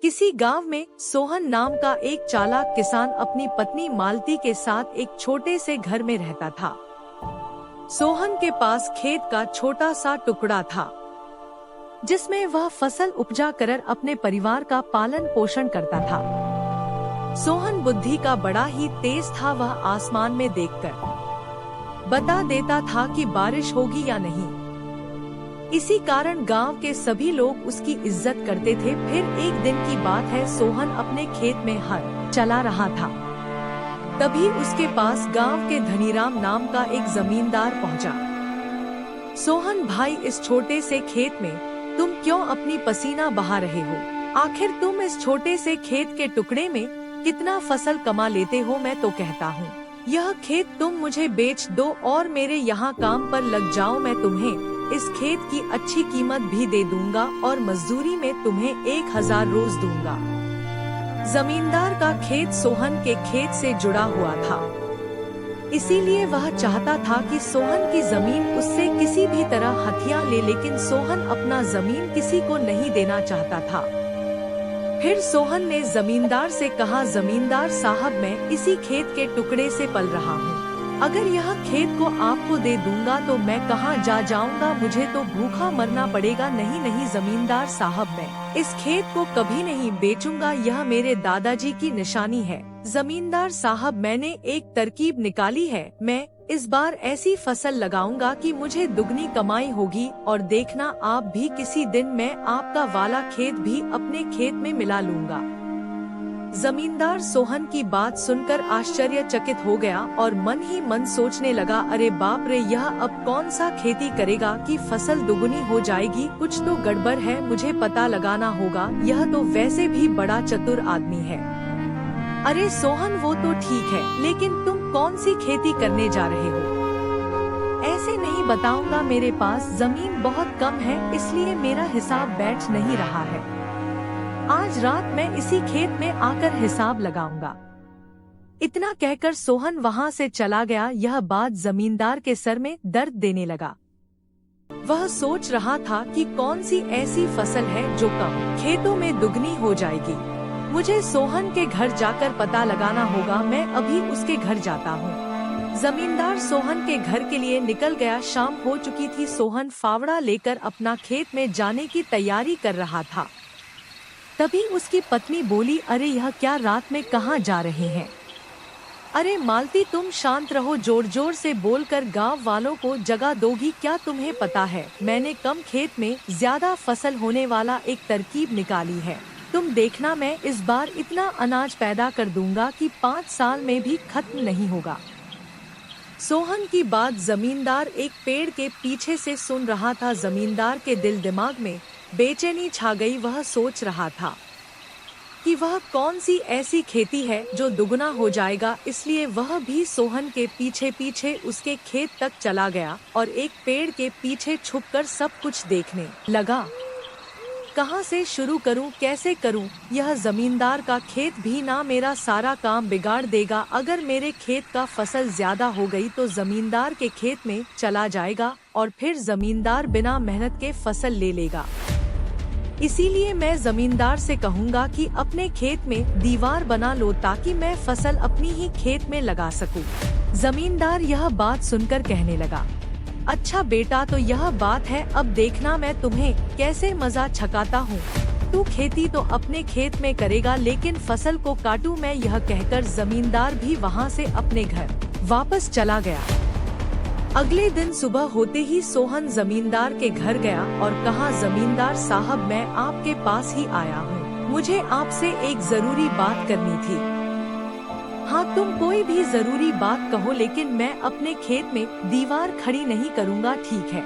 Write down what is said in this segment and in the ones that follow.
किसी गांव में सोहन नाम का एक चालाक किसान अपनी पत्नी मालती के साथ एक छोटे से घर में रहता था। सोहन के पास खेत का छोटा सा टुकड़ा था जिसमें वह फसल उपजा कर अपने परिवार का पालन पोषण करता था। सोहन बुद्धि का बड़ा ही तेज था। वह आसमान में देखकर बता देता था कि बारिश होगी या नहीं। इसी कारण गांव के सभी लोग उसकी इज्जत करते थे। फिर एक दिन की बात है, सोहन अपने खेत में हल चला रहा था। तभी उसके पास गांव के धनीराम नाम का एक जमींदार पहुंचा। सोहन भाई, इस छोटे से खेत में तुम क्यों अपनी पसीना बहा रहे हो? आखिर तुम इस छोटे से खेत के टुकड़े में कितना फसल कमा लेते हो? मैं तो कहता हूँ यह खेत तुम मुझे बेच दो और मेरे यहाँ काम पर लग जाओ। मैं तुम्हें इस खेत की अच्छी कीमत भी दे दूंगा और मजदूरी में तुम्हें 1000 रोज दूंगा। जमींदार का खेत सोहन के खेत से जुड़ा हुआ था, इसीलिए वह चाहता था कि सोहन की जमीन उससे किसी भी तरह हथिया ले, लेकिन सोहन अपना जमीन किसी को नहीं देना चाहता था। फिर सोहन ने जमींदार से कहा, जमींदार साहब, मैं इसी खेत के टुकड़े से पल रहा हूँ। अगर यह खेत को आपको दे दूंगा तो मैं कहाँ जा जाऊंगा? मुझे तो भूखा मरना पड़ेगा। नहीं नहीं जमींदार साहब, मैं इस खेत को कभी नहीं बेचूंगा। यह मेरे दादाजी की निशानी है। जमींदार साहब, मैंने एक तरकीब निकाली है। मैं इस बार ऐसी फसल लगाऊंगा कि मुझे दुगनी कमाई होगी, और देखना आप भी किसी दिन मैं आपका वाला खेत भी अपने खेत में मिला लूंगा। जमींदार सोहन की बात सुनकर आश्चर्यचकित हो गया और मन ही मन सोचने लगा, अरे बाप रे, यह अब कौन सा खेती करेगा कि फसल दुगनी हो जाएगी? कुछ तो गड़बड़ है, मुझे पता लगाना होगा। यह तो वैसे भी बड़ा चतुर आदमी है। अरे सोहन, वो तो ठीक है, लेकिन तुम कौन सी खेती करने जा रहे हो? ऐसे नहीं बताऊंगा, मेरे पास जमीन बहुत कम है, इसलिए मेरा हिसाब बैठ नहीं रहा है। आज रात मैं इसी खेत में आकर हिसाब लगाऊंगा। इतना कहकर सोहन वहां से चला गया। यह बात जमींदार के सर में दर्द देने लगा। वह सोच रहा था कि कौन सी ऐसी फसल है जो कम खेतों में दुगनी हो जाएगी। मुझे सोहन के घर जाकर पता लगाना होगा। मैं अभी उसके घर जाता हूँ। जमींदार सोहन के घर के लिए निकल गया। शाम हो चुकी थी। सोहन फावड़ा लेकर अपना खेत में जाने की तैयारी कर रहा था। तभी उसकी पत्नी बोली, अरे यह क्या रात में कहाँ जा रहे हैं? अरे मालती, तुम शांत रहो, जोर जोर से बोलकर गांव वालों को जगा दोगी क्या? तुम्हें पता है मैंने कम खेत में ज्यादा फसल होने वाला एक तरकीब निकाली है। तुम देखना, मैं इस बार इतना अनाज पैदा कर दूंगा कि 5 साल में भी खत्म नहीं होगा। सोहन की बात जमींदार एक पेड़ के पीछे से सुन रहा था। जमींदार के दिल दिमाग में बेचैनी छा गई। वह सोच रहा था कि वह कौन सी ऐसी खेती है जो दुगना हो जाएगा। इसलिए वह भी सोहन के पीछे पीछे उसके खेत तक चला गया और एक पेड़ के पीछे छुपकर सब कुछ देखने लगा। कहाँ से शुरू करूं, कैसे करूं? यह जमींदार का खेत भी ना मेरा सारा काम बिगाड़ देगा। अगर मेरे खेत का फसल ज्यादा हो गई तो जमींदार के खेत में चला जाएगा और फिर जमींदार बिना मेहनत के फसल ले लेगा। इसीलिए मैं जमींदार से कहूँगा कि अपने खेत में दीवार बना लो ताकि मैं फसल अपनी ही खेत में लगा सकूं। जमींदार यह बात सुनकर कहने लगा, अच्छा बेटा, तो यह बात है, अब देखना मैं तुम्हें कैसे मजा छकाता हूँ। तू खेती तो अपने खेत में करेगा, लेकिन फसल को काटूं मैं। यह कहकर जमींदार भी वहाँ से अपने घर वापस चला गया। अगले दिन सुबह होते ही सोहन जमींदार के घर गया और कहा, जमींदार साहब, मैं आपके पास ही आया हूँ। मुझे आपसे एक जरूरी बात करनी थी। हाँ, तुम कोई भी जरूरी बात कहो, लेकिन मैं अपने खेत में दीवार खड़ी नहीं करूँगा, ठीक है?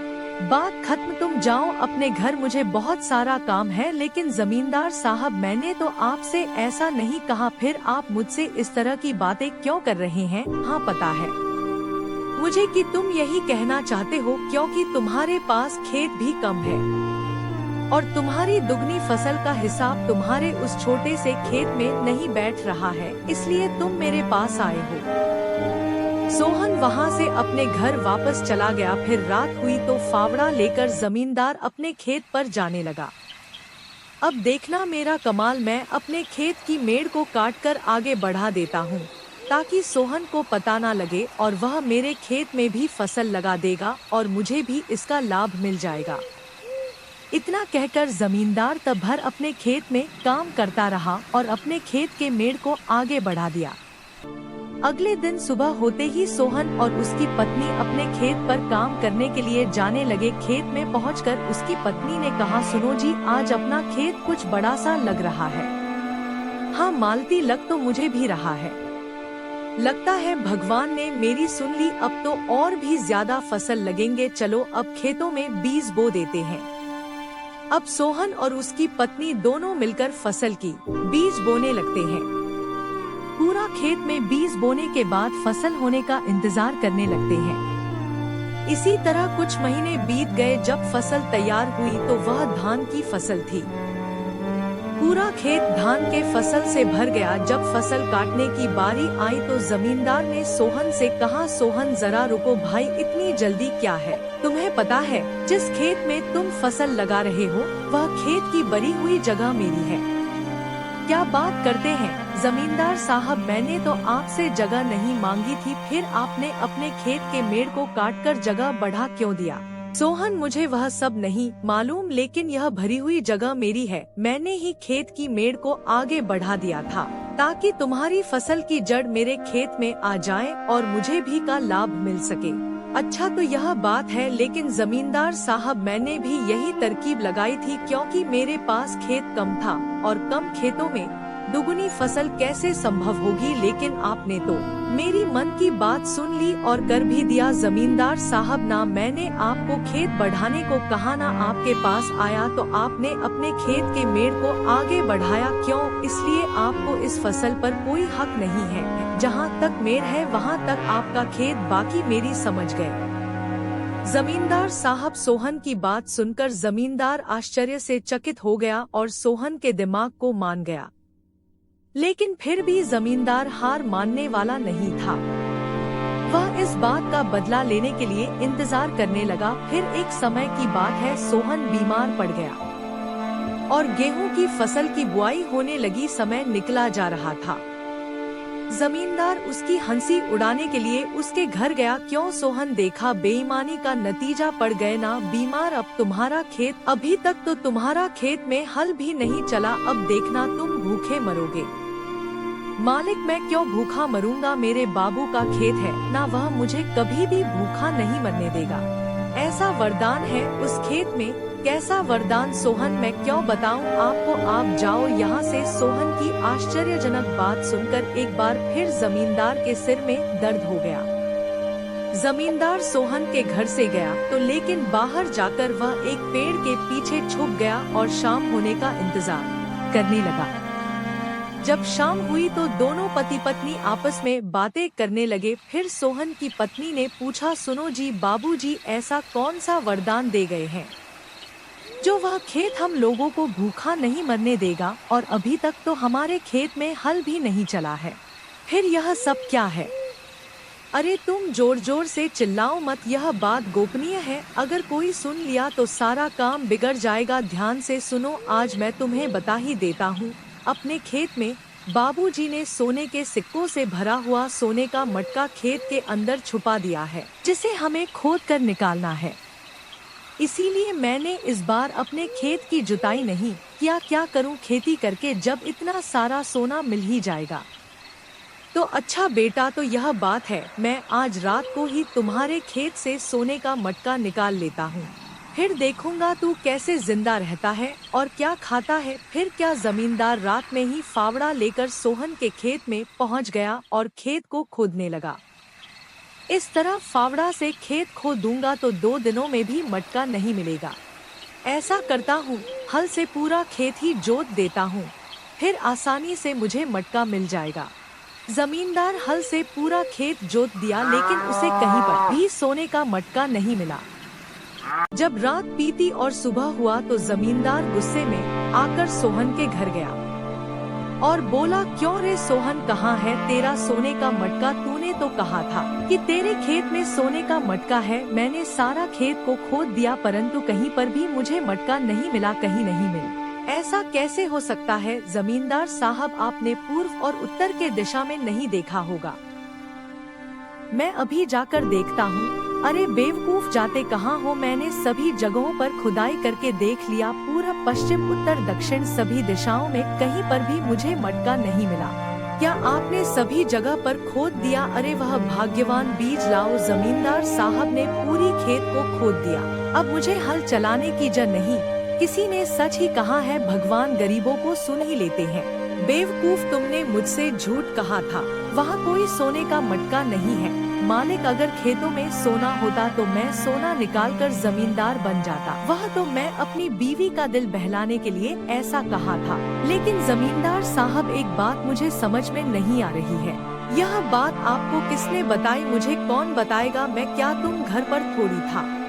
बात खत्म, तुम जाओ अपने घर, मुझे बहुत सारा काम है। लेकिन जमींदार साहब, मैंने तो आपसे ऐसा नहीं कहा। फिर आप मुझसे इस तरह की बातें क्यों कर रहे हैं? हाँ, पता है मुझे कि तुम यही कहना चाहते हो, क्योंकि तुम्हारे पास खेत भी कम है और तुम्हारी दुगनी फसल का हिसाब तुम्हारे उस छोटे से खेत में नहीं बैठ रहा है, इसलिए तुम मेरे पास आए हो। सोहन वहाँ से अपने घर वापस चला गया। फिर रात हुई तो फावड़ा लेकर जमींदार अपने खेत पर जाने लगा। अब देखना मेरा कमाल, मैं अपने खेत की मेड़ को काटकर आगे बढ़ा देता हूँ ताकि सोहन को पता ना लगे और वह मेरे खेत में भी फसल लगा देगा और मुझे भी इसका लाभ मिल जाएगा। इतना कहकर जमींदार तब भर अपने खेत में काम करता रहा और अपने खेत के मेड़ को आगे बढ़ा दिया। अगले दिन सुबह होते ही सोहन और उसकी पत्नी अपने खेत पर काम करने के लिए जाने लगे। खेत में पहुंचकर उसकी पत्नी ने कहा, सुनो जी, आज अपना खेत कुछ बड़ा सा लग रहा है। हाँ मालती, लग तो मुझे भी रहा है। लगता है भगवान ने मेरी सुन ली, अब तो और भी ज्यादा फसल लगेंगे। चलो अब खेतों में बीज बो देते हैं। अब सोहन और उसकी पत्नी दोनों मिलकर फसल की बीज बोने लगते हैं। पूरा खेत में बीज बोने के बाद फसल होने का इंतजार करने लगते हैं। इसी तरह कुछ महीने बीत गए। जब फसल तैयार हुई तो वह धान की फसल थी। पूरा खेत धान के फसल से भर गया। जब फसल काटने की बारी आई तो जमींदार ने सोहन से कहा, सोहन जरा रुको भाई, इतनी जल्दी क्या है? तुम्हें पता है जिस खेत में तुम फसल लगा रहे हो वह खेत की बरी हुई जगह मेरी है। क्या बात करते हैं जमींदार साहब, मैंने तो आपसे जगह नहीं मांगी थी, फिर आपने अपने खेत के मेड़ को काटकर जगह बढ़ा क्यों दिया? सोहन, मुझे वह सब नहीं मालूम, लेकिन यह भरी हुई जगह मेरी है। मैंने ही खेत की मेड़ को आगे बढ़ा दिया था ताकि तुम्हारी फसल की जड़ मेरे खेत में आ जाए और मुझे भी का लाभ मिल सके। अच्छा तो यह बात है, लेकिन जमींदार साहब मैंने भी यही तरकीब लगाई थी क्योंकि मेरे पास खेत कम था और कम खेतों में दुगुनी फसल कैसे संभव होगी। लेकिन आपने तो मेरी मन की बात सुन ली और कर भी दिया। जमींदार साहब, ना मैंने आपको खेत बढ़ाने को कहा, ना आपके पास आया, तो आपने अपने खेत के मेड़ को आगे बढ़ाया क्यों? इसलिए आपको इस फसल पर कोई हक नहीं है। जहाँ तक मेड़ है वहाँ तक आपका खेत, बाकी मेरी समझ गए। जमींदार साहब, सोहन की बात सुनकर जमींदार आश्चर्य से चकित हो गया और सोहन के दिमाग को मान गया। लेकिन फिर भी जमींदार हार मानने वाला नहीं था। वह इस बात का बदला लेने के लिए इंतजार करने लगा। फिर एक समय की बात है, सोहन बीमार पड़ गया और गेहूं की फसल की बुआई होने लगी। समय निकला जा रहा था। जमींदार उसकी हंसी उड़ाने के लिए उसके घर गया। क्यों सोहन, देखा बेईमानी का नतीजा पड़ गए ना? बीमार, अब तुम्हारा खेत, अभी तक तो तुम्हारा खेत में हल भी नहीं चला, अब देखना तुम भूखे मरोगे। मालिक, मैं क्यों भूखा मरूंगा? मेरे बाबू का खेत है ना, वह मुझे कभी भी भूखा नहीं मरने देगा। ऐसा वरदान है उस खेत में। कैसा वरदान सोहन, मैं क्यों बताऊं आपको, आप जाओ यहाँ से। सोहन की आश्चर्यजनक बात सुनकर एक बार फिर जमींदार के सिर में दर्द हो गया। जमींदार सोहन के घर से गया तो लेकिन बाहर जाकर वह एक पेड़ के पीछे छुप गया और शाम होने का इंतजार करने लगा। जब शाम हुई तो दोनों पति पत्नी आपस में बातें करने लगे। फिर सोहन की पत्नी ने पूछा, सुनो जी, बाबूजी ऐसा कौन सा वरदान दे गए हैं जो वह खेत हम लोगों को भूखा नहीं मरने देगा, और अभी तक तो हमारे खेत में हल भी नहीं चला है, फिर यह सब क्या है? अरे तुम जोर जोर से चिल्लाओ मत, यह बात गोपनीय है। अगर कोई सुन लिया तो सारा काम बिगड़ जाएगा। ध्यान से सुनो, आज मैं तुम्हें बता ही देता हूँ। अपने खेत में बाबूजी ने सोने के सिक्कों से भरा हुआ सोने का मटका खेत के अंदर छुपा दिया है, जिसे हमें खोद कर निकालना है। इसीलिए मैंने इस बार अपने खेत की जुताई नहीं किया। क्या करूं खेती करके जब इतना सारा सोना मिल ही जाएगा? तो अच्छा बेटा, तो यह बात है, मैं आज रात को ही तुम्हारे खेत से सोने का मटका निकाल लेता हूँ, फिर देखूंगा तू कैसे जिंदा रहता है और क्या खाता है। फिर क्या जमींदार रात में ही फावड़ा लेकर सोहन के खेत में पहुँच गया और खेत को खोदने लगा। इस तरह फावड़ा से खेत खोद दूंगा तो 2 दिनों में भी मटका नहीं मिलेगा। ऐसा करता हूँ, हल से पूरा खेत ही जोत देता हूँ, फिर आसानी से मुझे मटका मिल जाएगा। जमींदार हल से पूरा खेत जोत दिया, लेकिन उसे कहीं पर भी सोने का मटका नहीं मिला। जब रात बीती और सुबह हुआ तो जमींदार गुस्से में आकर सोहन के घर गया और बोला, क्यों रे सोहन, कहाँ है तेरा सोने का मटका? तूने तो कहा था कि तेरे खेत में सोने का मटका है। मैंने सारा खेत को खोद दिया, परंतु कहीं पर भी मुझे मटका नहीं मिला, कहीं नहीं मिला। ऐसा कैसे हो सकता है जमींदार साहब, आपने पूर्व और उत्तर के दिशा में नहीं देखा होगा। मैं अभी जाकर देखता हूँ। अरे बेवकूफ, जाते कहाँ हो? मैंने सभी जगहों पर खुदाई करके देख लिया, पूरब पश्चिम उत्तर दक्षिण सभी दिशाओं में, कहीं पर भी मुझे मटका नहीं मिला। क्या आपने सभी जगह पर खोद दिया? अरे वह भाग्यवान, बीज लाओ। जमींदार साहब ने पूरी खेत को खोद दिया। अब मुझे हल चलाने की जरूरत नहीं। किसी ने सच ही कहा है, भगवान गरीबों को सुन ही लेते हैं। बेवकूफ, तुमने मुझसे झूठ कहा था। वहाँ कोई सोने का मटका नहीं है। मालिक, अगर खेतों में सोना होता तो मैं सोना निकालकर जमींदार बन जाता। वह तो मैं अपनी बीवी का दिल बहलाने के लिए ऐसा कहा था। लेकिन जमींदार साहब, एक बात मुझे समझ में नहीं आ रही है। यह बात आपको किसने बताई? मुझे कौन बताएगा? मैं क्या तुम घर पर थोड़ी था?